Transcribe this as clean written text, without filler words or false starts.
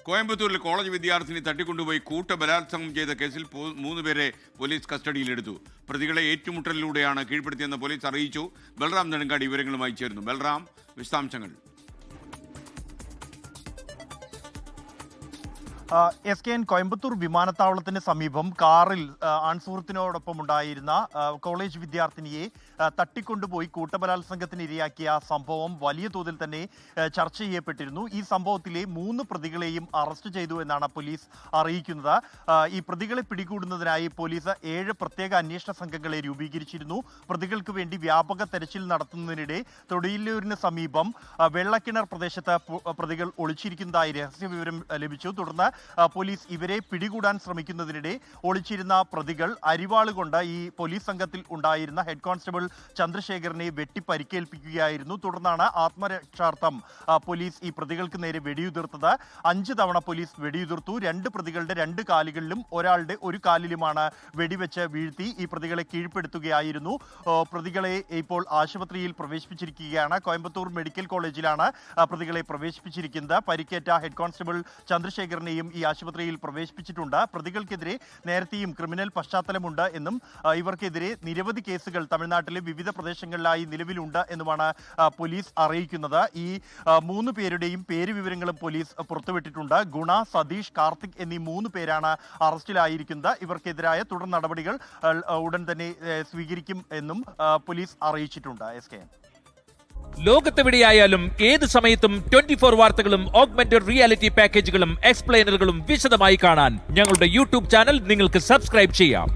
കോയമ്പത്തൂരിൽ കോളേജ് വിദ്യാർത്ഥിനി തട്ടിക്കൊണ്ടുപോയി കൂട്ടബലാത്സംഗം ചെയ്ത കേസിൽ 3 പേരെ പോലീസ് കസ്റ്റഡിയിലെടുത്തു. പ്രതികളെ ഏറ്റുമുട്ടലിലൂടെയാണ് കീഴ്പ്പെടുത്തിയെന്ന് പോലീസ് അറിയിച്ചു. ബൽറാം നെടുങ്കാടി വിവരങ്ങളുമായി ചേരുന്നു. ബൽറാം, വിശദാംശങ്ങൾ. SKN കോയമ്പത്തൂർ വിമാനത്താവളത്തിന് സമീപം കാറിൽ ആൺസുഹൃത്തിനോടൊപ്പം ഉണ്ടായിരുന്ന കോളേജ് വിദ്യാർത്ഥിനിയെ തട്ടിക്കൊണ്ടുപോയി കൂട്ടബലാത്സംഗത്തിന് ഇരയാക്കിയ സംഭവം വലിയ തോതിൽ തന്നെ ചർച്ച ചെയ്യപ്പെട്ടിരുന്നു. ഈ സംഭവത്തിലെ 3 പ്രതികളെയും അറസ്റ്റ് ചെയ്തു എന്നാണ് പോലീസ് അറിയിക്കുന്നത്. ഈ പ്രതികളെ പിടികൂടുന്നതിനായി പോലീസ് 7 പ്രത്യേക അന്വേഷണ സംഘങ്ങളെ രൂപീകരിച്ചിരുന്നു. പ്രതികൾക്ക് വേണ്ടി വ്യാപക തെരച്ചിൽ നടത്തുന്നതിനിടെ തൊടിയില്ലൂരിന് സമീപം വെള്ളക്കിണർ പ്രദേശത്ത് പ്രതികൾ ഒളിച്ചിരിക്കുന്നതായി രഹസ്യവിവരം ലഭിച്ചു. തുടർന്ന് പോലീസ് ഇവരെ പിടികൂടാൻ ശ്രമിക്കുന്നതിനിടെ ഒളിച്ചിരുന്ന പ്രതികൾ അരിവാള് കൊണ്ട് ഈ പോലീസ് സംഘത്തിൽ ഉണ്ടായിരുന്ന ഹെഡ് കോൺസ്റ്റബിൾ ചന്ദ്രശേഖരനെ വെട്ടി പരിക്കേൽപ്പിക്കുകയായിരുന്നു. തുടർന്നാണ് ആത്മരക്ഷാർത്ഥം പോലീസ് ഈ പ്രതികൾക്ക് നേരെ വെടിയുതിർത്തത്. 5 തവണ പോലീസ് വെടിയുതിർത്തു. 2 പ്രതികളുടെ 2 കാലുകളിലും ഒരാളുടെ 1 കാലിലുമാണ് വെടിവെച്ച് വീഴ്ത്തി ഈ പ്രതികളെ കീഴ്പ്പെടുത്തുകയായിരുന്നു. പ്രതികളെ ഇപ്പോൾ ആശുപത്രിയിൽ പ്രവേശിപ്പിച്ചിരിക്കുകയാണ്. കോയമ്പത്തൂർ മെഡിക്കൽ കോളേജിലാണ് പ്രതികളെ പ്രവേശിപ്പിച്ചിരിക്കുന്നത്. പരിക്കേറ്റ ഹെഡ് കോൺസ്റ്റബിൾ ചന്ദ്രശേഖരനെയും ഈ ആശുപത്രിയിൽ പ്രവേശിപ്പിച്ചിട്ടുണ്ട്. പ്രതികൾക്കെതിരെ നേരത്തെയും ക്രിമിനൽ പശ്ചാത്തലമുണ്ട് എന്നും ഇവർക്കെതിരെ നിരവധി കേസുകൾ തമിഴ്നാട്ടിലെ വിവിധ പ്രദേശങ്ങളിലായി നിലവിലുണ്ട് എന്നുമാണ് പോലീസ് അറിയിക്കുന്നത്. ഈ 3 പേരുടെയും പേര് വിവരങ്ങളും പോലീസ് പുറത്തുവിട്ടിട്ടുണ്ട്. ഗുണ, സതീഷ്, കാർത്തിക് എന്നീ 3 പേരാണ് അറസ്റ്റിലായിരിക്കുന്നത്. ഇവർക്കെതിരായ തുടർ നടപടികൾ ഉടൻ തന്നെ സ്വീകരിക്കും എന്നും പോലീസ് അറിയിച്ചിട്ടുണ്ട്. SKN ലോകത്തെവിടെയായാലും ഏത് സമയത്തും 24 വാർത്തകളും ഓഗ്മെന്റഡ് റിയാലിറ്റി പാക്കേജുകളും എക്സ്പ്ലെയിനറുകളും വിശദമായി കാണാൻ ഞങ്ങളുടെ യൂട്യൂബ് ചാനൽ നിങ്ങൾക്ക് സബ്സ്ക്രൈബ് ചെയ്യാം.